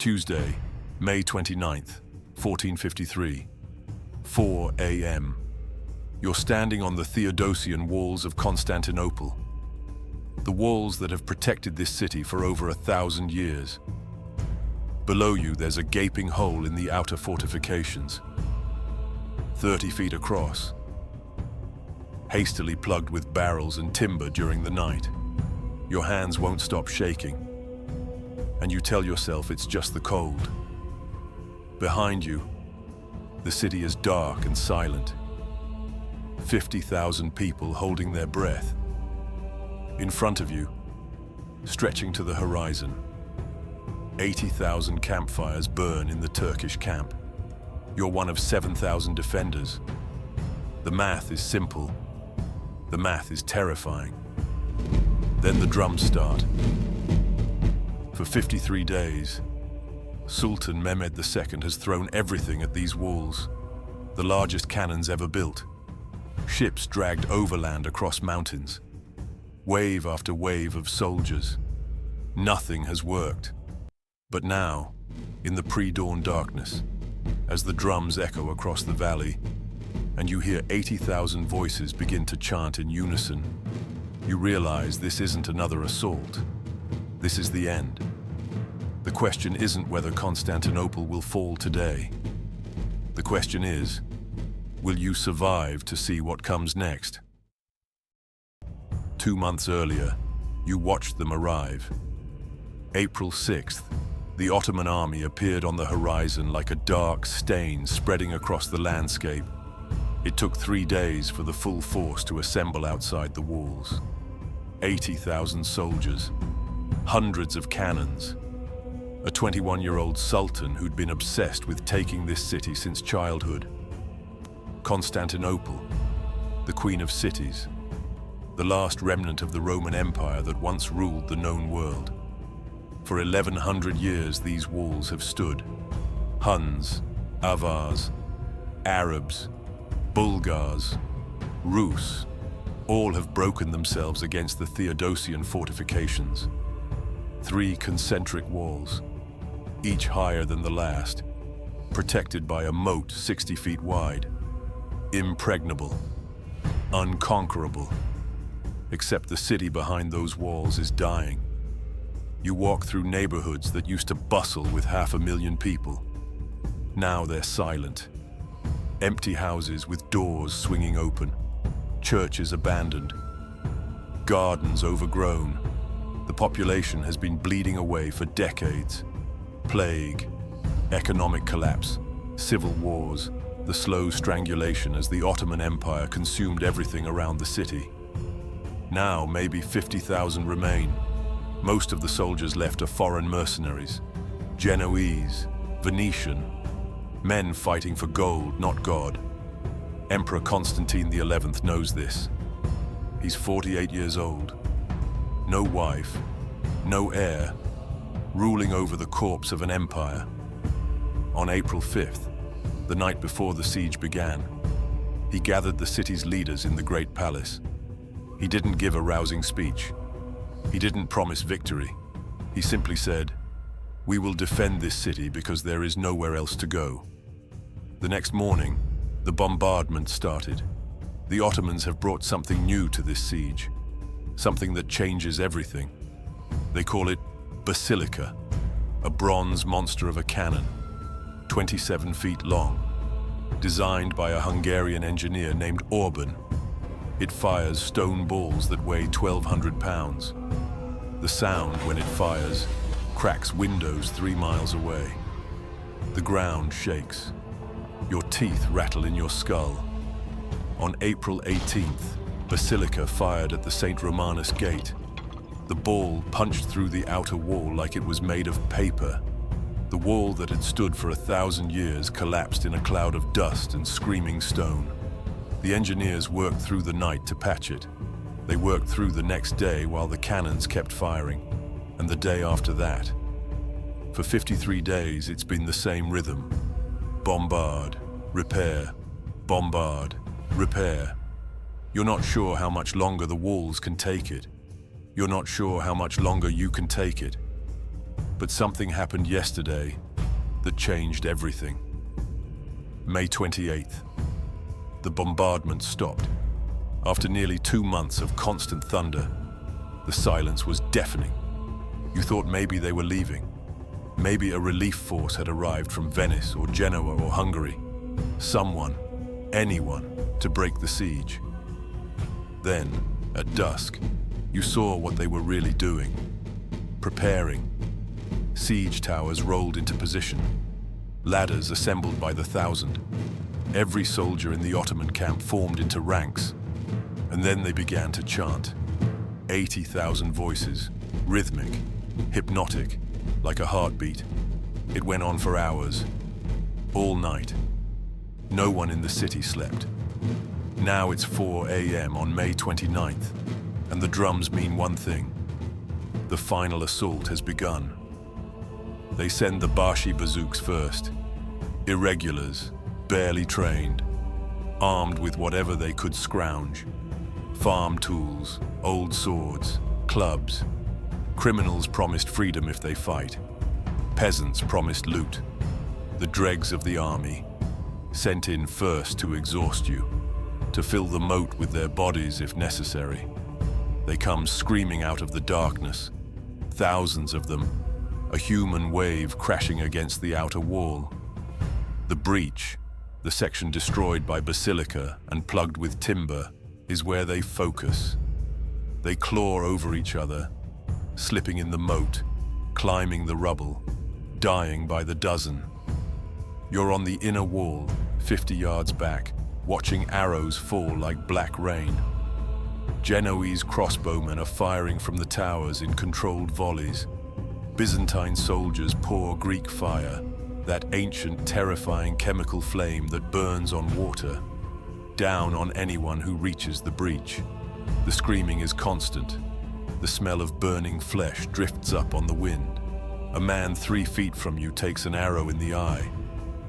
Tuesday, May 29th, 1453, 4 a.m. You're standing on the Theodosian Walls of Constantinople, the walls that have protected this city for over 1,000 years. Below you, there's a gaping hole in the outer fortifications, 30 feet across, hastily plugged with barrels and timber during the night. Your hands won't stop shaking, and you tell yourself it's just the cold. Behind you, the city is dark and silent. 50,000 people holding their breath. In front of you, stretching to the horizon, 80,000 campfires burn in the Turkish camp. You're one of 7,000 defenders. The math is simple. The math is terrifying. Then the drums start. For 53 days, Sultan Mehmed II has thrown everything at these walls, the largest cannons ever built. Ships dragged overland across mountains. Wave after wave of soldiers. Nothing has worked. But now, in the pre-dawn darkness, as the drums echo across the valley, and you hear 80,000 voices begin to chant in unison, you realize this isn't another assault. This is the end. The question isn't whether Constantinople will fall today. The question is, will you survive to see what comes next? 2 months earlier, you watched them arrive. April 6th, the Ottoman army appeared on the horizon like a dark stain spreading across the landscape. It took 3 days for the full force to assemble outside the walls. 80,000 soldiers, hundreds of cannons, a 21-year-old sultan who'd been obsessed with taking this city since childhood. Constantinople, the queen of cities, the last remnant of the Roman Empire that once ruled the known world. For 1,100 years, these walls have stood. Huns, Avars, Arabs, Bulgars, Rus, all have broken themselves against the Theodosian fortifications. 3 concentric walls, each higher than the last, protected by a moat 60 feet wide. Impregnable, unconquerable. Except the city behind those walls is dying. You walk through neighborhoods that used to bustle with 500,000 people. Now they're silent. Empty houses with doors swinging open. Churches abandoned. Gardens overgrown. The population has been bleeding away for decades. Plague, economic collapse, civil wars, the slow strangulation as the Ottoman Empire consumed everything around the city. Now maybe 50,000 remain. Most of the soldiers left are foreign mercenaries, Genoese, Venetian, men fighting for gold, not God. Emperor Constantine XI knows this. He's 48 years old, no wife, no heir, ruling over the corpse of an empire. On April 5th, the night before the siege began, he gathered the city's leaders in the Great Palace. He didn't give a rousing speech. He didn't promise victory. He simply said, "We will defend this city because there is nowhere else to go." The next morning, the bombardment started. The Ottomans have brought something new to this siege, something that changes everything. They call it Basilica, a bronze monster of a cannon, 27 feet long, designed by a Hungarian engineer named Orban. It fires stone balls that weigh 1,200 pounds. The sound, when it fires, cracks windows 3 miles away. The ground shakes. Your teeth rattle in your skull. On April 18th, Basilica fired at the St. Romanus Gate. The ball punched through the outer wall like it was made of paper. The wall that had stood for 1,000 years collapsed in a cloud of dust and screaming stone. The engineers worked through the night to patch it. They worked through the next day while the cannons kept firing, and the day after that. For 53 days, it's been the same rhythm. Bombard, repair, bombard, repair. You're not sure how much longer the walls can take it. You're not sure how much longer you can take it. But something happened yesterday that changed everything. May 28th. The bombardment stopped. After nearly 2 months of constant thunder, the silence was deafening. You thought maybe they were leaving. Maybe a relief force had arrived from Venice or Genoa or Hungary. Someone, anyone, to break the siege. Then, at dusk, you saw what they were really doing. Preparing. Siege towers rolled into position. Ladders assembled by the thousand. Every soldier in the Ottoman camp formed into ranks. And then they began to chant. 80,000 voices, rhythmic, hypnotic, like a heartbeat. It went on for hours, all night. No one in the city slept. Now it's 4 a.m. on May 29th, and the drums mean one thing. The final assault has begun. They send the Bashi bazooks first. Irregulars, barely trained, armed with whatever they could scrounge. Farm tools, old swords, clubs. Criminals promised freedom if they fight. Peasants promised loot. The dregs of the army, sent in first to exhaust you, to fill the moat with their bodies if necessary. They come screaming out of the darkness, thousands of them, a human wave crashing against the outer wall. The breach, the section destroyed by basilica and plugged with timber, is where they focus. They claw over each other, slipping in the moat, climbing the rubble, dying by the dozen. You're on the inner wall, 50 yards back, watching arrows fall like black rain. Genoese crossbowmen are firing from the towers in controlled volleys. Byzantine soldiers pour Greek fire, that ancient, terrifying chemical flame that burns on water, down on anyone who reaches the breach. The screaming is constant. The smell of burning flesh drifts up on the wind. A man 3 feet from you takes an arrow in the eye.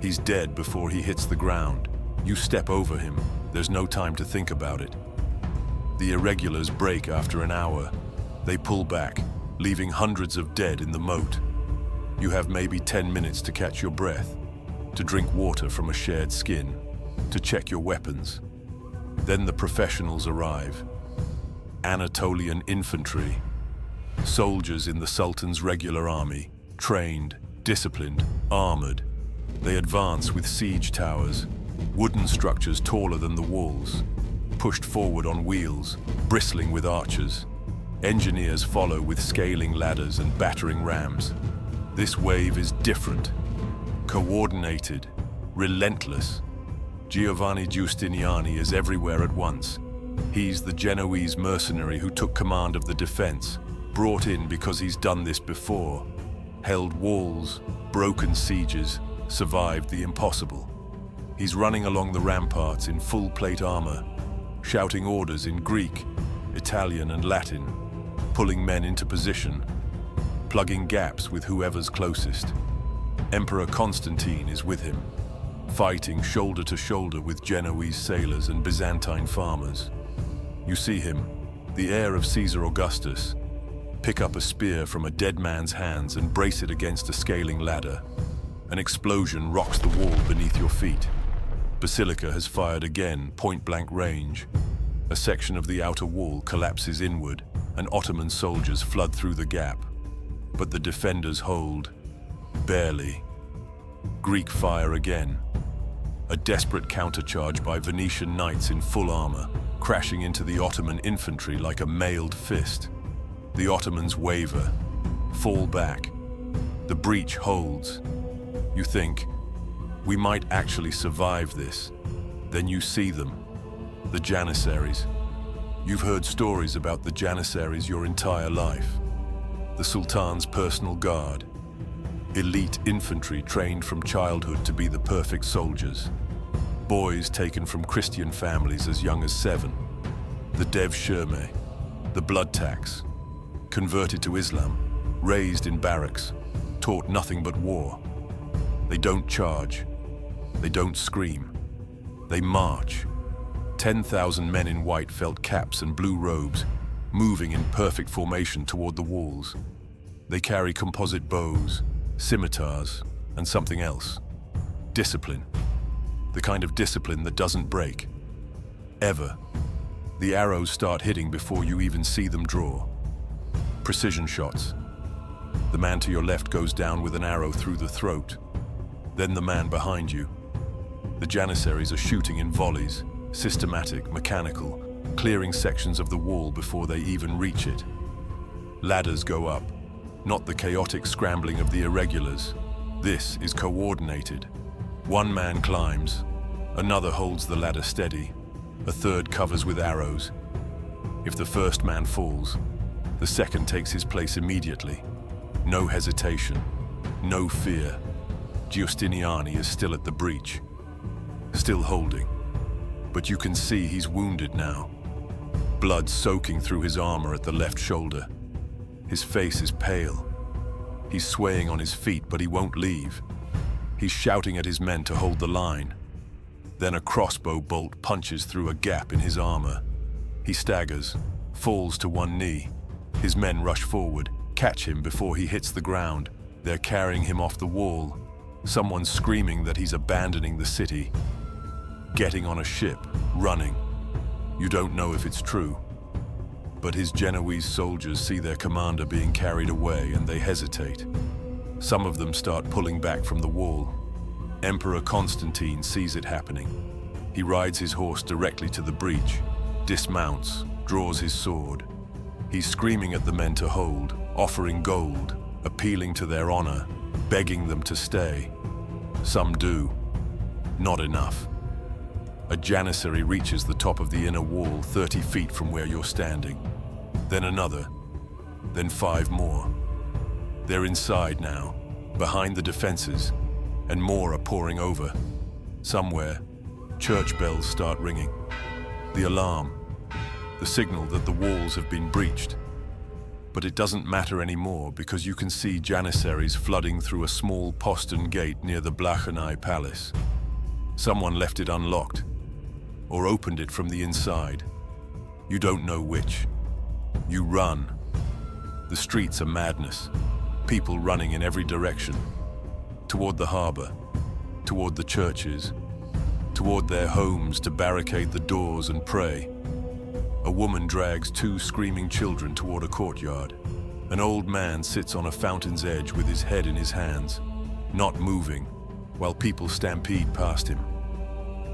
He's dead before he hits the ground. You step over him. There's no time to think about it. The irregulars break after an hour. They pull back, leaving hundreds of dead in the moat. You have maybe 10 minutes to catch your breath, to drink water from a shared skin, to check your weapons. Then the professionals arrive. Anatolian infantry, soldiers in the Sultan's regular army, trained, disciplined, armored. They advance with siege towers, wooden structures taller than the walls, pushed forward on wheels, bristling with archers. Engineers follow with scaling ladders and battering rams. This wave is different, coordinated, relentless. Giovanni Giustiniani is everywhere at once. He's the Genoese mercenary who took command of the defense, brought in because he's done this before, held walls, broken sieges, survived the impossible. He's running along the ramparts in full plate armor, shouting orders in Greek, Italian and Latin, pulling men into position, plugging gaps with whoever's closest. Emperor Constantine is with him, fighting shoulder to shoulder with Genoese sailors and Byzantine farmers. You see him, the heir of Caesar Augustus, pick up a spear from a dead man's hands and brace it against a scaling ladder. An explosion rocks the wall beneath your feet. Basilica has fired again, point-blank range. A section of the outer wall collapses inward, and Ottoman soldiers flood through the gap. But the defenders hold, barely. Greek fire again. A desperate countercharge by Venetian knights in full armor, crashing into the Ottoman infantry like a mailed fist. The Ottomans waver, fall back. The breach holds. You think, we might actually survive this. Then you see them, the Janissaries. You've heard stories about the Janissaries your entire life. The Sultan's personal guard. Elite infantry trained from childhood to be the perfect soldiers. Boys taken from Christian families as young as 7. The Dev Shirme, the blood tax. Converted to Islam, raised in barracks, taught nothing but war. They don't charge. They don't scream. They march. 10,000 men in white felt caps and blue robes, moving in perfect formation toward the walls. They carry composite bows, scimitars, and something else. Discipline. The kind of discipline that doesn't break. Ever. The arrows start hitting before you even see them draw. Precision shots. The man to your left goes down with an arrow through the throat. Then the man behind you. The Janissaries are shooting in volleys, systematic, mechanical, clearing sections of the wall before they even reach it. Ladders go up, not the chaotic scrambling of the irregulars. This is coordinated. One man climbs, another holds the ladder steady, a third covers with arrows. If the first man falls, the second takes his place immediately. No hesitation, no fear. Giustiniani is still at the breach, still holding, but you can see he's wounded now. Blood soaking through his armor at the left shoulder. His face is pale. He's swaying on his feet, but he won't leave. He's shouting at his men to hold the line. Then a crossbow bolt punches through a gap in his armor. He staggers, falls to one knee. His men rush forward, catch him before he hits the ground. They're carrying him off the wall. Someone's screaming that he's abandoning the city. Getting on a ship, running. You don't know if it's true. But his Genoese soldiers see their commander being carried away and they hesitate. Some of them start pulling back from the wall. Emperor Constantine sees it happening. He rides his horse directly to the breach, dismounts, draws his sword. He's screaming at the men to hold, offering gold, appealing to their honor, begging them to stay. Some do. Not enough. A Janissary reaches the top of the inner wall 30 feet from where you're standing. Then another. Then 5 more. They're inside now, behind the defenses, and more are pouring over. Somewhere, church bells start ringing. The alarm. The signal that the walls have been breached. But it doesn't matter anymore because you can see Janissaries flooding through a small postern gate near the Blachernai Palace. Someone left it unlocked, or opened it from the inside. You don't know which. You run. The streets are madness. People running in every direction. Toward the harbor, toward the churches, toward their homes to barricade the doors and pray. A woman drags 2 screaming children toward a courtyard. An old man sits on a fountain's edge with his head in his hands, not moving, while people stampede past him.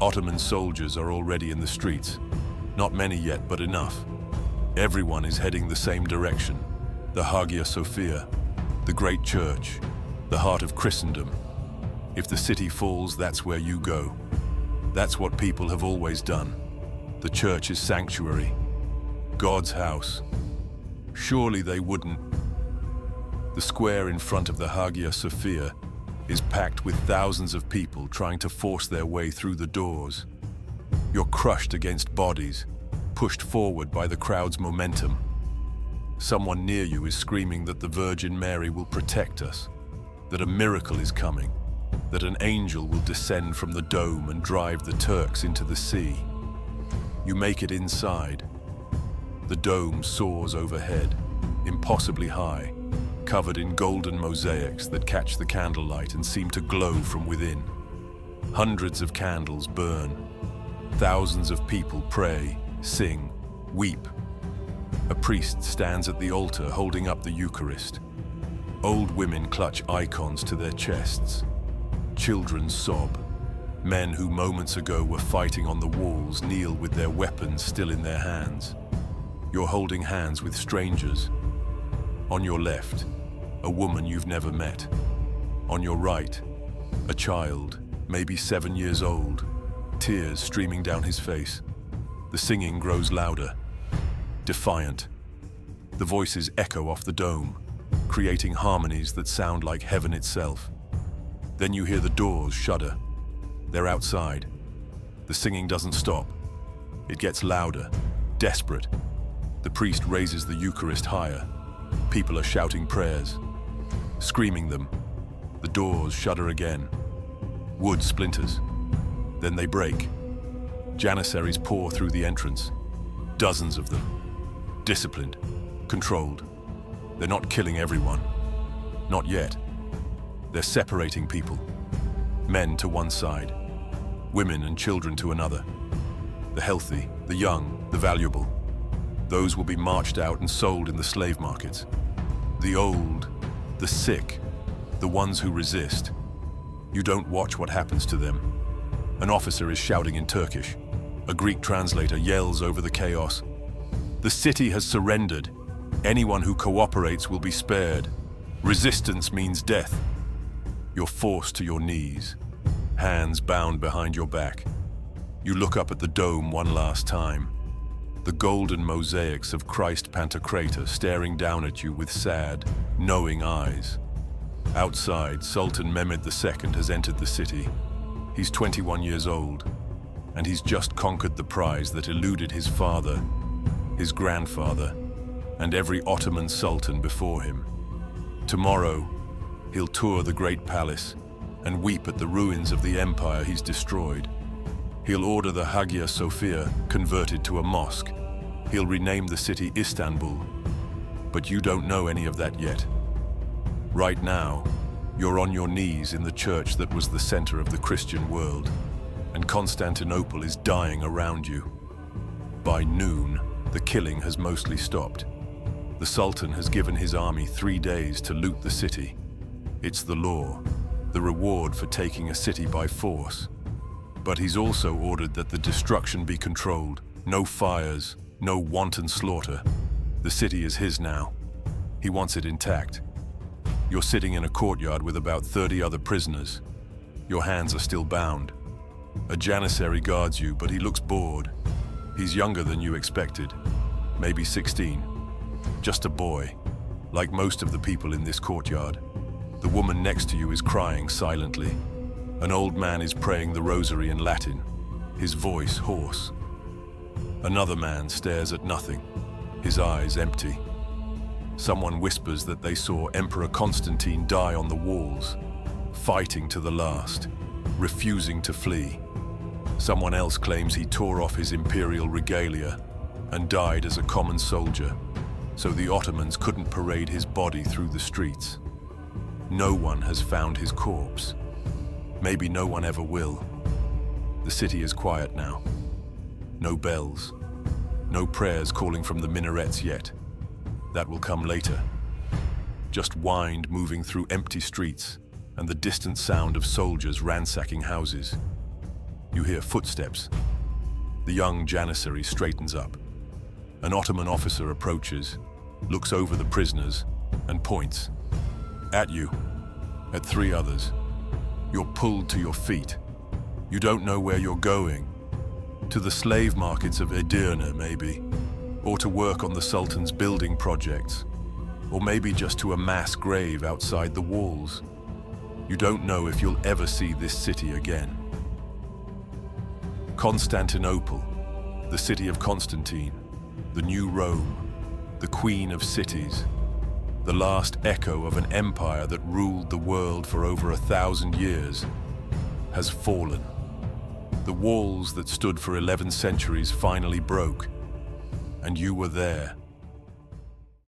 Ottoman soldiers are already in the streets. Not many yet, but enough. Everyone is heading the same direction. The Hagia Sophia, the great church, the heart of Christendom. If the city falls, that's where you go. That's what people have always done. The church is sanctuary, God's house. Surely they wouldn't. The square in front of the Hagia Sophia is packed with thousands of people trying to force their way through the doors. You're crushed against bodies, pushed forward by the crowd's momentum. Someone near you is screaming that the Virgin Mary will protect us, that a miracle is coming, that an angel will descend from the dome and drive the Turks into the sea. You make it inside. The dome soars overhead, impossibly high, covered in golden mosaics that catch the candlelight and seem to glow from within. Hundreds of candles burn. Thousands of people pray, sing, weep. A priest stands at the altar holding up the Eucharist. Old women clutch icons to their chests. Children sob. Men who moments ago were fighting on the walls kneel with their weapons still in their hands. You're holding hands with strangers. On your left, a woman you've never met. On your right, a child, maybe 7 years old, tears streaming down his face. The singing grows louder, defiant. The voices echo off the dome, creating harmonies that sound like heaven itself. Then you hear the doors shudder. They're outside. The singing doesn't stop. It gets louder, desperate. The priest raises the Eucharist higher. People are shouting prayers, screaming them. The doors shudder again. Wood splinters. Then they break. Janissaries pour through the entrance. Dozens of them. Disciplined, controlled. They're not killing everyone. Not yet. They're separating people. Men to one side, women and children to another. The healthy, the young, the valuable. Those will be marched out and sold in the slave markets. The old, the sick, the ones who resist. You don't watch what happens to them. An officer is shouting in Turkish. A Greek translator yells over the chaos. The city has surrendered. Anyone who cooperates will be spared. Resistance means death. You're forced to your knees, hands bound behind your back. You look up at the dome one last time. The golden mosaics of Christ Pantocrator staring down at you with sad, knowing eyes. Outside, Sultan Mehmed II has entered the city. He's 21 years old, and he's just conquered the prize that eluded his father, his grandfather, and every Ottoman sultan before him. Tomorrow, he'll tour the great palace and weep at the ruins of the empire he's destroyed. He'll order the Hagia Sophia converted to a mosque. He'll rename the city Istanbul. But you don't know any of that yet. Right now, you're on your knees in the church that was the center of the Christian world, and Constantinople is dying around you. By noon, the killing has mostly stopped. The Sultan has given his army 3 days to loot the city. It's the law, the reward for taking a city by force. But he's also ordered that the destruction be controlled. No fires, no wanton slaughter. The city is his now. He wants it intact. You're sitting in a courtyard with about 30 other prisoners. Your hands are still bound. A Janissary guards you, but he looks bored. He's younger than you expected, maybe 16. Just a boy, like most of the people in this courtyard. The woman next to you is crying silently. An old man is praying the rosary in Latin, his voice hoarse. Another man stares at nothing, his eyes empty. Someone whispers that they saw Emperor Constantine die on the walls, fighting to the last, refusing to flee. Someone else claims he tore off his imperial regalia and died as a common soldier, so the Ottomans couldn't parade his body through the streets. No one has found his corpse. Maybe no one ever will. The city is quiet now. No bells. No prayers calling from the minarets yet. That will come later. Just wind moving through empty streets and the distant sound of soldiers ransacking houses. You hear footsteps. The young Janissary straightens up. An Ottoman officer approaches, looks over the prisoners, and points. At you. At 3 others. You're pulled to your feet. You don't know where you're going. To the slave markets of Edirne, maybe. Or to work on the Sultan's building projects. Or maybe just to a mass grave outside the walls. You don't know if you'll ever see this city again. Constantinople, the city of Constantine, the new Rome, the queen of cities, the last echo of an empire that ruled the world for over 1,000 years, has fallen. The walls that stood for 11 centuries finally broke, and you were there,